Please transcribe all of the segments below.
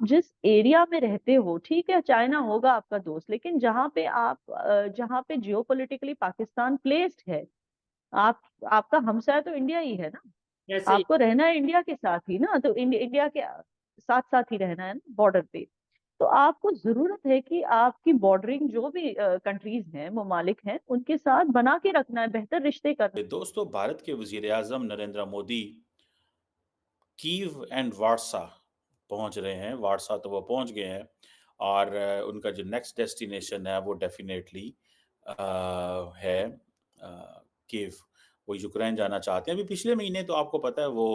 जिस एरिया में रहते हो, ठीक है चाइना होगा आपका दोस्त, लेकिन जहाँ पे जियोपॉलिटिकली पाकिस्तान प्लेस्ड है, आप आपका हमसाया तो इंडिया ही है ना। ऐसे ही। आपको रहना है इंडिया के साथ ही ना, तो इंडिया के साथ साथ ही रहना है ना बॉर्डर पे। तो आपको जरूरत है कि आपकी बॉर्डरिंग जो भी कंट्रीज हैं, ममालिक हैं, उनके साथ बना के रखना है, बेहतर रिश्ते करना। दोस्तों, भारत के वजीर आजम नरेंद्र मोदी कीव एंड वारसा पहुंच रहे हैं। वारसा तो वो पहुंच गए हैं, और उनका जो नेक्स्ट डेस्टिनेशन है वो डेफिनेटली है कीव। वो यूक्रेन जाना चाहते हैं। अभी पिछले महीने तो आपको पता है वो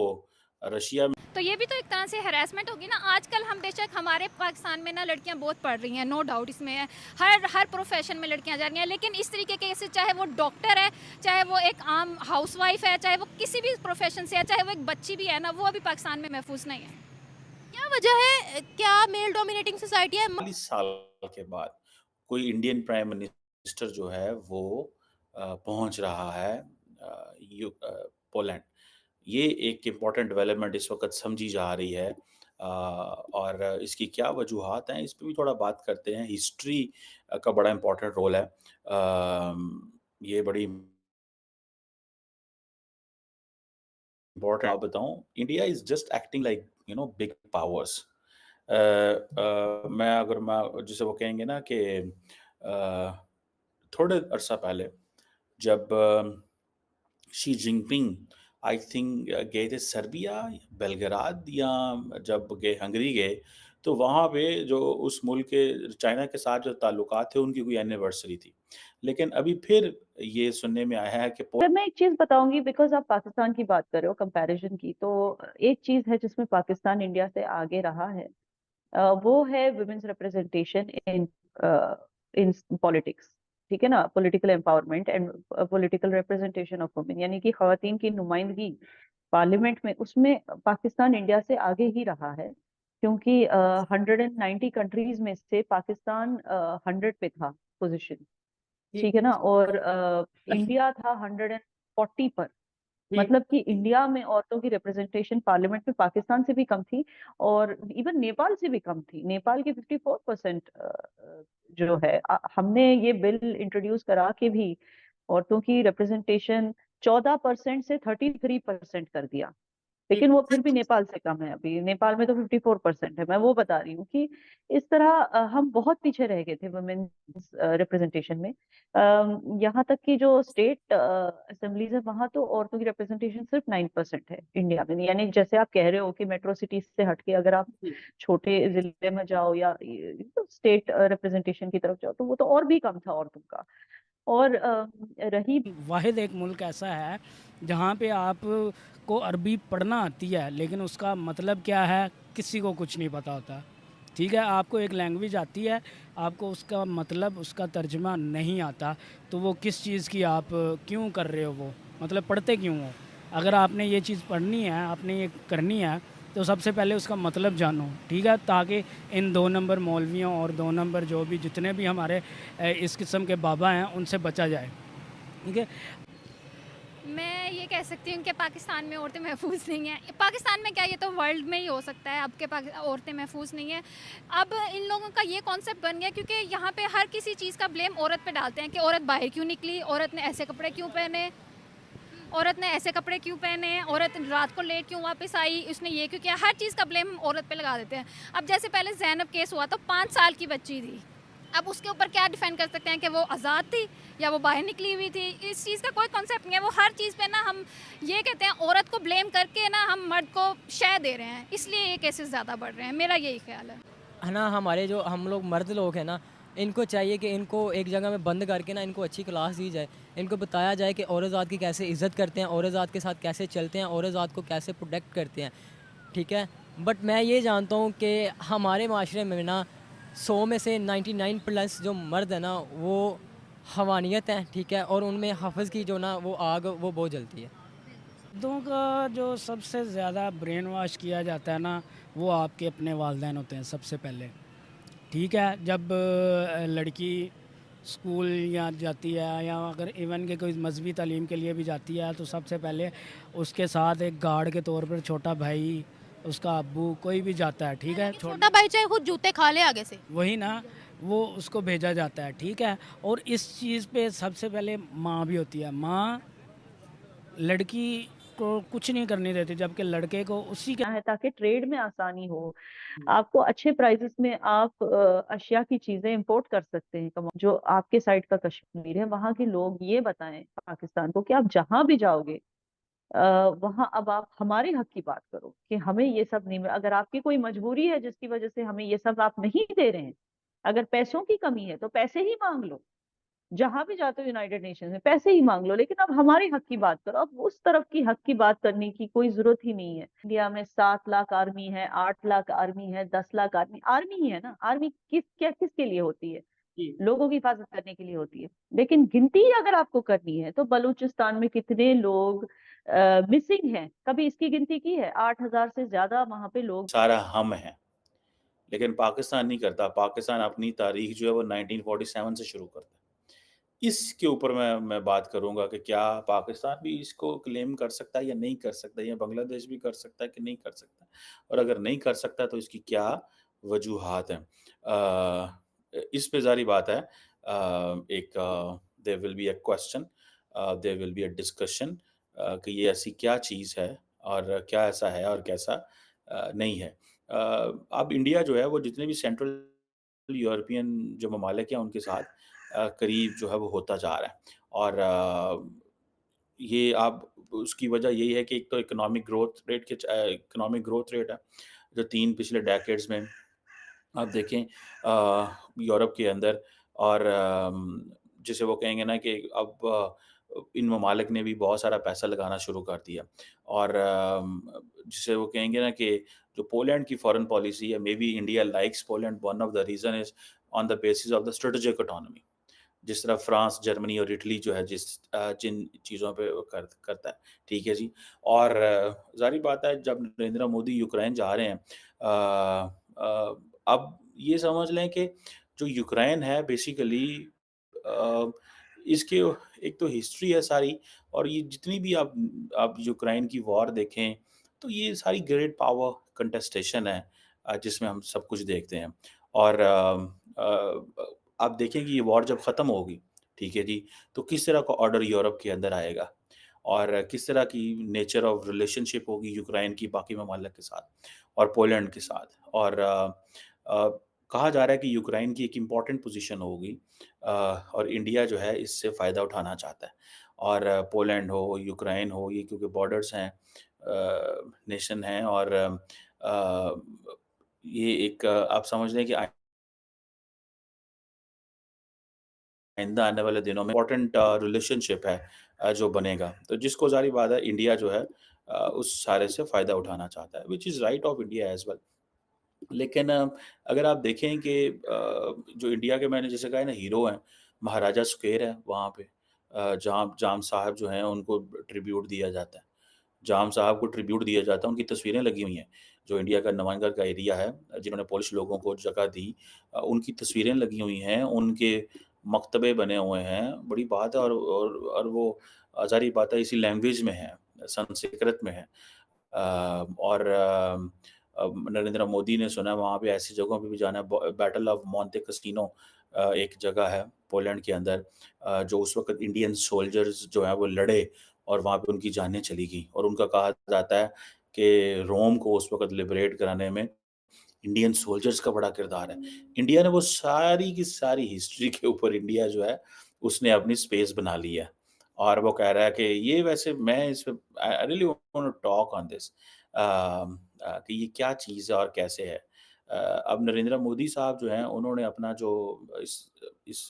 रशिया में। तो ये भी तो एक तरह से हैरेसमेंट होगी ना। आजकल हम बेशक हमारे पाकिस्तान में ना लड़कियां बहुत पढ़ रही हैं, नो डाउट इसमें है, हर प्रोफेशन में लड़कियां जा रही हैं, लेकिन इस तरीके के केसेस, चाहे वो डॉक्टर है, चाहे वो एक आम हाउसवाइफ है, चाहे वो किसी भी प्रोफेशन से है, चाहे वो एक बच्ची भी है ना, वो अभी पाकिस्तान में महफूज नहीं है। क्या वजह है? क्या मेल डोमिनेटिंग सोसाइटी है? 40 साल के बाद कोई इंडियन प्राइम मिनिस्टर जो है वो पहुंच रहा है पोलैंड। ये एक इम्पॉर्टेंट डेवलपमेंट इस वक्त समझी जा रही है। और इसकी क्या वजूहात हैं, इस पे भी थोड़ा बात करते हैं। हिस्ट्री का बड़ा इम्पॉर्टेंट रोल है। ये बड़ी इम्पोर्टेंट। आप बताऊं, India is just acting like big powers. मैं जिसे वो कहेंगे ना कि थोड़े अरसा पहले जब शी जिनपिंग आई थिंक गए थे सर्बिया, बेलग्राद, या जब गए हंगरी गए, तो वहाँ पे जो उस मुल्क के चाइना के साथ जो ताल्लुकात थे उनकी कोई एनिवर्सरी थी। लेकिन अभी फिर ये सुनने में आया है कि फिर मैं एक चीज बताऊंगी, बिकॉज आप पाकिस्तान की बात कर रहे हो कंपैरिजन की, तो एक चीज है जिसमें पाकिस्तान इंडिया से आगे रहा है, वो है women's representation in in politics. ठीक है ना, political empowerment and political representation of women, यानी कि खवातीन की नुमाइंदगी पार्लियामेंट में, उसमें पाकिस्तान इंडिया से आगे ही रहा है। क्योंकि 190 कंट्रीज में से पाकिस्तान 100 पे था पोजीशन। ठीक ठीक है ना, और इंडिया था 140 पर। ठीक। मतलब कि इंडिया में औरतों की रिप्रेजेंटेशन पार्लियामेंट में पाकिस्तान से भी कम थी, और इवन नेपाल से भी कम थी। नेपाल की 54% जो है, हमने ये बिल इंट्रोड्यूस करा के भी औरतों की रिप्रेजेंटेशन 14% से 33% कर दिया। ठीक। लेकिन वो फिर भी नेपाल से कम है। अभी नेपाल में तो 54% है। मैं वो बता रही हूँ कि इस तरह हम बहुत पीछे रह गए थे वुमेन्स रिप्रेजेंटेशन में। यहाँ तक कि जो स्टेट असेंबलीज है, वहां तो औरतों की रिप्रेजेंटेशन सिर्फ 9% है इंडिया में। यानी जैसे आप कह रहे हो कि मेट्रो सिटी से हटके अगर आप ठीक। छोटे जिले में जाओ या स्टेट रिप्रेजेंटेशन की तरफ जाओ, तो वो तो और भी कम था औरतों का। और रही वाहिद एक मुल्क ऐसा है जहाँ पे आप को अरबी पढ़ना आती है, लेकिन उसका मतलब क्या है किसी को कुछ नहीं पता होता। ठीक है, आपको एक लैंग्वेज आती है, आपको उसका मतलब उसका तर्जमा नहीं आता, तो वो किस चीज़ की आप क्यों कर रहे हो, वो मतलब पढ़ते क्यों हो। अगर आपने ये चीज़ पढ़नी है, आपने ये करनी है, तो सबसे पहले उसका मतलब जानो। ठीक है, ताकि इन 2 नंबर मौलवियों और 2 नंबर जो भी जितने भी हमारे इस किस्म के बाबा हैं उनसे बचा जाए। ठीक है। मैं ये कह सकती हूँ कि पाकिस्तान में औरतें महफूज नहीं हैं। पाकिस्तान में क्या, ये तो वर्ल्ड में ही हो सकता है अब के औरतें महफूज नहीं हैं। अब इन लोगों का ये कॉन्सेप्ट बन गया, क्योंकि यहाँ पे हर किसी चीज़ का ब्लेम औरत पे डालते हैं कि औरत बाहर क्यों निकली, औरत ने ऐसे कपड़े क्यों पहने, औरत ने ऐसे कपड़े क्यों पहने, औरत रात को लेट क्यों वापस आई, उसने ये क्यों किया। हर चीज़ का ब्लेम औरत पे लगा देते हैं। अब जैसे पहले ज़ैनब केस हुआ तो 5 साल की बच्ची थी, अब उसके ऊपर क्या डिफेंड कर सकते हैं कि वो आज़ाद थी या वो बाहर निकली हुई थी। इस चीज़ का कोई कॉन्सेप्ट नहीं है। वो हर चीज़ पे ना हम ये कहते हैं, औरत को ब्लेम करके ना हम मर्द को शय दे रहे हैं, इसलिए ये केसेस ज़्यादा बढ़ रहे हैं। मेरा यही ख्याल है ना। हमारे जो हम लोग मर्द लोग हैं ना, इनको चाहिए कि इनको एक जगह में बंद करके ना इनको अच्छी क्लास दी जाए। इनको बताया जाए कि औरत ज़ात की कैसे इज़्ज़त करते हैं, औरत ज़ात के साथ कैसे चलते हैं, औरत ज़ात को कैसे प्रोटेक्ट करते हैं। ठीक है, बट मैं ये जानता हूँ कि हमारे माशरे में ना 100 में से 99+ जो मर्द है ना वो हवानियत हैं। ठीक है, और उनमें हफ़्ज़ की जो ना वो आग वो बहुत जलती है। मर्दों का जो सबसे ज़्यादा ब्रेन वॉश किया जाता है ना, वो आपके अपने वालिदैन होते हैं सबसे पहले। ठीक है, जब लड़की स्कूल या जाती है, या अगर इवन के कोई मजहबी तालीम के लिए भी जाती है, तो सबसे पहले उसके साथ एक गार्ड के तौर पर छोटा भाई उसका अब्बू कोई भी जाता है, ठीक है, लेकिन छोटा भाई चाहे खुद जूते खा ले आगे से। वही ना, वो उसको भेजा जाता है, ठीक है। और इस चीज़ पे सबसे पहले माँ भी होती है। माँ लड़की को कुछ नहीं करने देती, जबकि लड़के को उसी के है ताकि ट्रेड में आसानी हो, आपको अच्छे प्राइसेस में आप अशिया की चीजें इंपोर्ट कर सकते हैं। जो आपके साइड का कश्मीर है, वहाँ के लोग ये बताएं पाकिस्तान को कि आप जहां भी जाओगे वहां अब आप हमारे हक की बात करो कि हमें ये सब नहीं। अगर आपकी कोई मजबूरी है जिसकी वजह से हमें ये सब आप नहीं दे रहे हैं, अगर पैसों की कमी है तो पैसे ही मांग लो। जहां भी जाते हो यूनाइटेड नेशन में पैसे ही मांग लो, लेकिन अब हमारे हक की बात करो। अब उस तरफ की हक की बात करने की कोई जरूरत ही नहीं है। इंडिया में 7 लाख आर्मी है, 8 लाख आर्मी है, 10 लाख आर्मी। आर्मी ही है ना, आर्मी किसके लिए होती है? लोगों की हिफाजत करने के लिए होती है। लेकिन गिनती अगर आपको करनी है तो बलूचिस्तान में कितने लोग मिसिंग हैं, कभी इसकी गिनती की है? 8,000 से ज्यादा वहां पे लोग। सारा हम है, लेकिन पाकिस्तान नहीं करता। पाकिस्तान अपनी तारीख जो है वो 1947 से शुरू करता है। इसके ऊपर मैं बात करूंगा कि क्या पाकिस्तान भी इसको क्लेम कर सकता है या नहीं कर सकता, या बांग्लादेश भी कर सकता है कि नहीं कर सकता, और अगर नहीं कर सकता तो इसकी क्या वजूहात हैं। इस पे जारी बात है, एक there will be a question, there will be a discussion कि ये ऐसी क्या चीज़ है और क्या ऐसा है और कैसा नहीं है। अब इंडिया जो है वो जितने भी सेंट्रल यूरोपियन जो ममालिक हैं उनके साथ करीब जो है वो होता जा रहा है। और ये आप उसकी वजह यही है कि एक तो इकोनॉमिक ग्रोथ रेट है जो 3 पिछले डेकेड्स में आप देखें यूरोप के अंदर, और जिसे वो कहेंगे ना कि अब इन ममालिक ने भी बहुत सारा पैसा लगाना शुरू कर दिया। और जिसे वो कहेंगे ना कि जो पोलैंड की फॉरेन पॉलिसी है, may be India likes Poland, one of the reason is on the basis of the strategic economy. जिस तरह फ्रांस, जर्मनी और इटली जो है जिन चीज़ों पे वो करता है, ठीक है जी। और ज़ाहिर बात है जब नरेंद्र मोदी यूक्रेन जा रहे हैं, अब ये समझ लें कि जो यूक्रेन है बेसिकली अ, इसके एक तो हिस्ट्री है सारी, और ये जितनी भी आप यूक्रेन की वॉर देखें तो ये सारी ग्रेट पावर कंटेस्टेशन है जिसमें हम सब कुछ देखते हैं। और आप देखें कि ये वॉर जब ख़त्म होगी, ठीक है जी, तो किस तरह का ऑर्डर यूरोप के अंदर आएगा और किस तरह की नेचर ऑफ रिलेशनशिप होगी यूक्रेन की बाकी ममालिक के साथ और पोलैंड के साथ। और अ, कहा जा रहा है कि यूक्रेन की एक इम्पॉर्टेंट पोजीशन होगी, और इंडिया जो है इससे फ़ायदा उठाना चाहता है। और पोलैंड हो, यूक्रेन हो, ये क्योंकि बॉर्डर्स हैं, नेशन हैं, और ये एक आप समझ लें कि आइंदा आने वाले दिनों में इम्पोर्टेंट रिलेशनशिप है जो बनेगा। तो जिसको ज़ाहिर बात है इंडिया जो है उस सारे से फ़ायदा उठाना चाहता है, which is right of India as well. लेकिन अगर आप देखें कि जो इंडिया के मैंने जैसे कहा है ना हीरो हैं, महाराजा स्क्वेयर है वहाँ पे, जहाँ जाम साहब जो हैं उनको ट्रिब्यूट दिया जाता है। जाम साहब को ट्रिब्यूट दिया जाता है, उनकी तस्वीरें लगी हुई हैं। जो इंडिया का नवांगढ़ का एरिया है, जिन्होंने पोलिश लोगों को जगह दी, उनकी तस्वीरें लगी हुई हैं, उनके मकतबे बने हुए हैं, बड़ी बात है। और वो ज़ाहिर बात है इसी लैंग्वेज में है, संस्कृत में है। और नरेंद्र मोदी ने सुना है वहाँ पे ऐसी जगहों पे भी जाना है। बैटल ऑफ मोंटे कैसीनो एक जगह है पोलैंड के अंदर, जो उस वक़्त इंडियन सोल्जर्स जो हैं वो लड़े और वहाँ पे उनकी जानें चली गई, और उनका कहा जाता है कि रोम को उस वक़्त लिबरेट कराने में इंडियन सोल्जर्स का बड़ा किरदार है। इंडिया ने वो सारी की सारी हिस्ट्री के ऊपर इंडिया जो है उसने अपनी स्पेस बना ली है, और वो कह रहा है कि ये वैसे मैं इस पे I really want to talk on this कि ये क्या चीज़ है और कैसे है। अब नरेंद्र मोदी साहब जो हैं उन्होंने अपना जो इस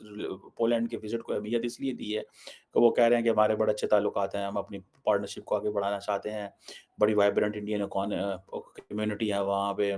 पोलैंड के विज़िट को अहमियत इसलिए दी है कि वो कह रहे हैं कि हमारे बड़े अच्छे ताल्लुकात हैं, हम अपनी पार्टनरशिप को आगे बढ़ाना चाहते हैं, बड़ी वाइब्रेंट इंडियन कम्युनिटी है वहाँ पे।